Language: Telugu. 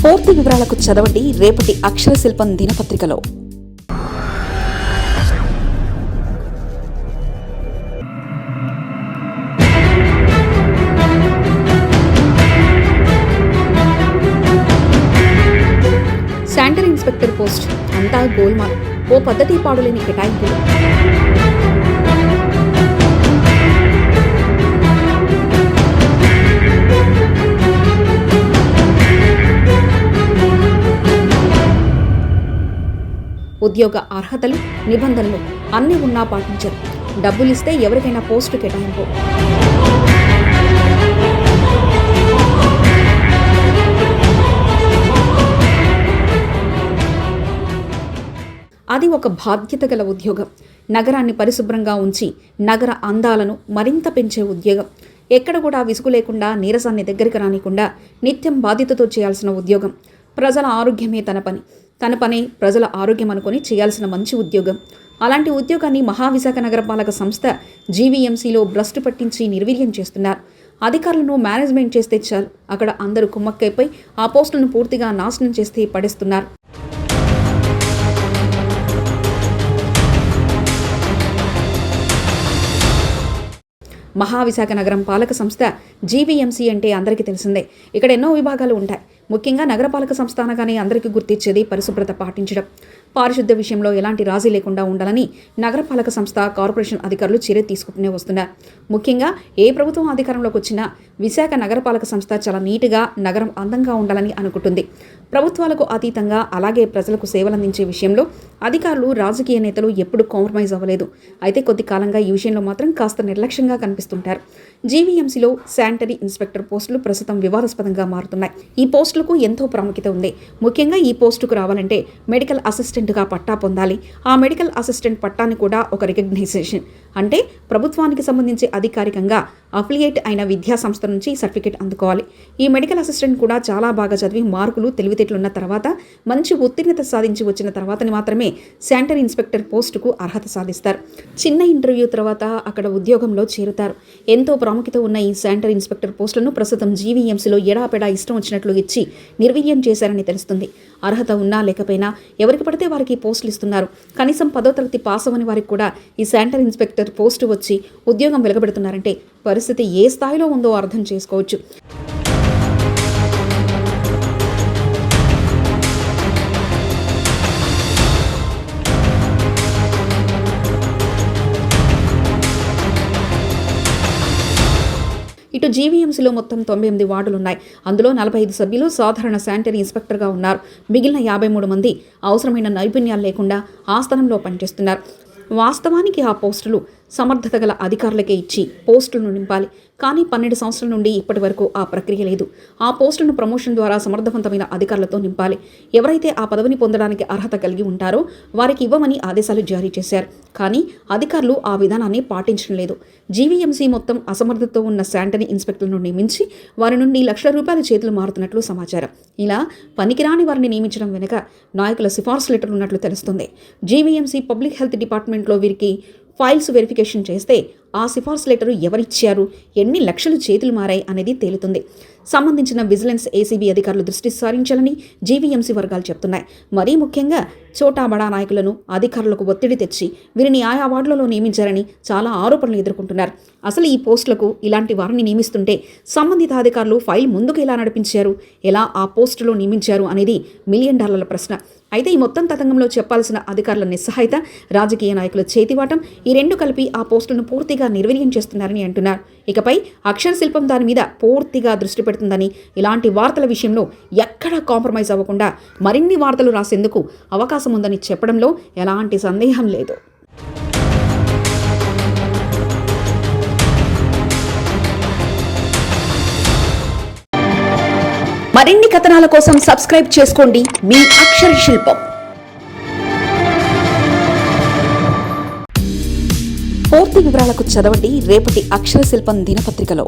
పూర్తి వివరాలకు చదవండి రేపటి అక్షర శిల్పం దినపత్రికలో. శానిటరీ ఇన్స్పెక్టర్ పోస్ట్ అంతా గోల్మాల్, ఓ పద్ధతి పాడులేని కేటాయింపులు. ఉద్యోగ అర్హతలు, నిబంధనలు అన్నీ ఉన్నా పాటించరు. డబ్బులిస్తే ఎవరికైనా పోస్టు కేటాయింపు. అది ఒక బాధ్యత గల ఉద్యోగం. నగరాన్ని పరిశుభ్రంగా ఉంచి నగర అందాలను మరింత పెంచే ఉద్యోగం. ఎక్కడ కూడా విసుగు లేకుండా, నీరసాన్ని దగ్గరికి రానికుండా నిత్యం బాధ్యతతో చేయాల్సిన ఉద్యోగం. ప్రజల ఆరోగ్యమే తన పనే ప్రజల ఆరోగ్యం అనుకొని చేయాల్సిన మంచి ఉద్యోగం. అలాంటి ఉద్యోగాన్ని మహావిశాఖ నగరపాలక సంస్థ జీవీఎంసీలో భ్రష్టు పట్టించి నిర్వీర్యం చేస్తున్నారు. అధికారులను మేనేజ్మెంట్ చేస్తే చాలు, అక్కడ అందరూ కుమ్మక్కైపోయి ఆ పోస్టులను పూర్తిగా నాశనం చేస్తే పడేస్తున్నారు. మహావిశాఖ నగరం పాలక సంస్థ జీవీఎంసీ అంటే అందరికీ తెలిసిందే. ఇక్కడ ఎన్నో విభాగాలు ఉంటాయి. ముఖ్యంగా నగరపాలక సంస్థ అనగానే అందరికీ గుర్తించేది పరిశుభ్రత పాటించడం. పారిశుద్ధ్య విషయంలో ఎలాంటి రాజీ లేకుండా ఉండాలని నగరపాలక సంస్థ, కార్పొరేషన్ అధికారులు చర్య తీసుకుంటూనే వస్తున్నారు. ముఖ్యంగా ఏ ప్రభుత్వం అధికారంలోకి వచ్చినా విశాఖ నగరపాలక సంస్థ చాలా నీట్గా, నగరం అందంగా ఉండాలని అనుకుంటుంది. ప్రభుత్వాలకు అతీతంగా, అలాగే ప్రజలకు సేవలందించే విషయంలో అధికారులు, రాజకీయ నేతలు ఎప్పుడు కాంప్రమైజ్ అవ్వలేదు. అయితే కొద్ది కాలంగా ఈ విషయంలో మాత్రం కాస్త నిర్లక్ష్యంగా కనిపిస్తుంటారు. జీవీఎంసీలో శానిటరీ ఇన్స్పెక్టర్ పోస్టులు ప్రస్తుతం వివాదాస్పదంగా మారుతున్నాయి. ఈ పోస్టులకు ఎంతో ప్రాముఖ్యత ఉంది. ముఖ్యంగా ఈ పోస్టుకు రావాలంటే మెడికల్ అసిస్టెంట్గా పట్టా పొందాలి. ఆ మెడికల్ అసిస్టెంట్ పట్టాన్ని కూడా ఒక రికగ్నైజేషన్, అంటే ప్రభుత్వానికి సంబంధించి అధికారికంగా అఫిలియేట్ అయిన విద్యా సంస్థ నుంచి సర్టిఫికేట్ అందుకోవాలి. ఈ మెడికల్ అసిస్టెంట్ కూడా చాలా బాగా చదివి, మార్కులు, తెలివితేటలున్న తర్వాత, మంచి ఉత్తీర్ణత సాధించి వచ్చిన తర్వాతని మాత్రమే శానిటరీ ఇన్స్పెక్టర్ పోస్టుకు అర్హత సాధిస్తారు. చిన్న ఇంటర్వ్యూ తర్వాత అక్కడ ఉద్యోగంలో చేరుతారు. ఎంతో ప్రాముఖ్యత ఉన్న ఈ శానిటరీ ఇన్స్పెక్టర్ పోస్టులను ప్రస్తుతం జీవీఎంసీలో ఎడాపెడా ఇష్టం వచ్చినట్లు ఇచ్చి నిర్వీర్యం చేశారని తెలుస్తుంది. అర్హత ఉన్నా లేకపోయినా ఎవరికి పడితే వారికి పోస్టులు ఇస్తున్నారు. కనీసం 10వ తరగతి పాస్ అవ్వని వారికి కూడా ఈ శానిటరీ ఇన్స్పెక్టర్ పోస్టు వచ్చి ఉద్యోగం వెలగబెడుతున్నారంటే పరిస్థితి ఏ స్థాయిలో ఉందో అర్థం చేసుకోవచ్చు. ఇటు జీవీఎంసీలో మొత్తం 98 వార్డులున్నాయి. అందులో 45 సభ్యులు సాధారణ శానిటరీ ఇన్స్పెక్టర్గా ఉన్నారు. మిగిలిన 53 మంది అవసరమైన నైపుణ్యాలు లేకుండా ఆ స్థానంలో పనిచేస్తున్నారు. వాస్తవానికి ఆ పోస్టులు సమర్థత గల అధికారులకే ఇచ్చి పోస్టులను నింపాలి. కానీ 12 సంవత్సరాల నుండి ఇప్పటి వరకు ఆ ప్రక్రియ లేదు. ఆ పోస్టులను ప్రమోషన్ ద్వారా సమర్థవంతమైన అధికారులతో నింపాలి. ఎవరైతే ఆ పదవిని పొందడానికి అర్హత కలిగి ఉంటారో వారికి ఇవ్వమని ఆదేశాలు జారీ చేశారు. కానీ అధికారులు ఆ విధానాన్ని పాటించడం లేదు. జీవీఎంసీ మొత్తం అసమర్థతతో ఉన్న శానిటరీ ఇన్స్పెక్టర్లను నియమించి వారి నుండి లక్షల రూపాయల చేతులు మారుతున్నట్లు సమాచారం. ఇలా పనికిరాని వారిని నియమించడం వెనుక నాయకుల సిఫార్సు లెటర్ ఉన్నట్లు తెలుస్తుంది. జీవీఎంసీ పబ్లిక్ హెల్త్ డిపార్ట్మెంట్లో వీరికి ఫైల్స్ వెరిఫికేషన్ చేస్తే ఆ సిఫార్సు లెటరు ఎవరిచ్చారు, ఎన్ని లక్షలు చేతులు మారాయి అనేది తేలుతుంది. సంబంధించిన విజిలెన్స్, ఏసీబీ అధికారులు దృష్టి సారించాలని జీవీఎంసీ వర్గాలు చెప్తున్నాయి. మరీ ముఖ్యంగా చోటా బడా నాయకులను, అధికారులకు ఒత్తిడి తెచ్చి వీరిని ఆయా వార్డులలో నియమించారని చాలా ఆరోపణలు ఎదుర్కొంటున్నారు. అసలు ఈ పోస్టులకు ఇలాంటి వారిని నియమిస్తుంటే సంబంధిత అధికారులు ఫైల్ ముందుకు ఎలా నడిపించారు, ఎలా ఆ పోస్టులో నియమించారు అనేది $1 మిలియన్ ప్రశ్న. అయితే ఈ మొత్తం తతంగంలో చెప్పాల్సిన అధికారుల నిస్సహాయత, రాజకీయ నాయకుల చేతివాటం, ఈ రెండు కలిపి ఆ పోస్టులను పూర్తిగా నిర్వీర్యం చేస్తున్నారని అంటున్నారు. ఇకపై అక్షర శిల్పం దాని మీద పూర్తిగా దృష్టి పెడుతుందని, ఇలాంటి వార్తల విషయంలో ఎక్కడా కాంప్రమైజ్ అవ్వకుండా మరిన్ని వార్తలు రాసేందుకు అవకాశం ఉందని చెప్పడంలో ఎలాంటి సందేహం లేదు. మరిన్ని కథనాల కోసం సబ్స్క్రైబ్ చేసుకోండి మీ అక్షర శిల్పం. పూర్తి వివరాలకు చదవండి రేపటి అక్షర శిల్పం దినపత్రికలో.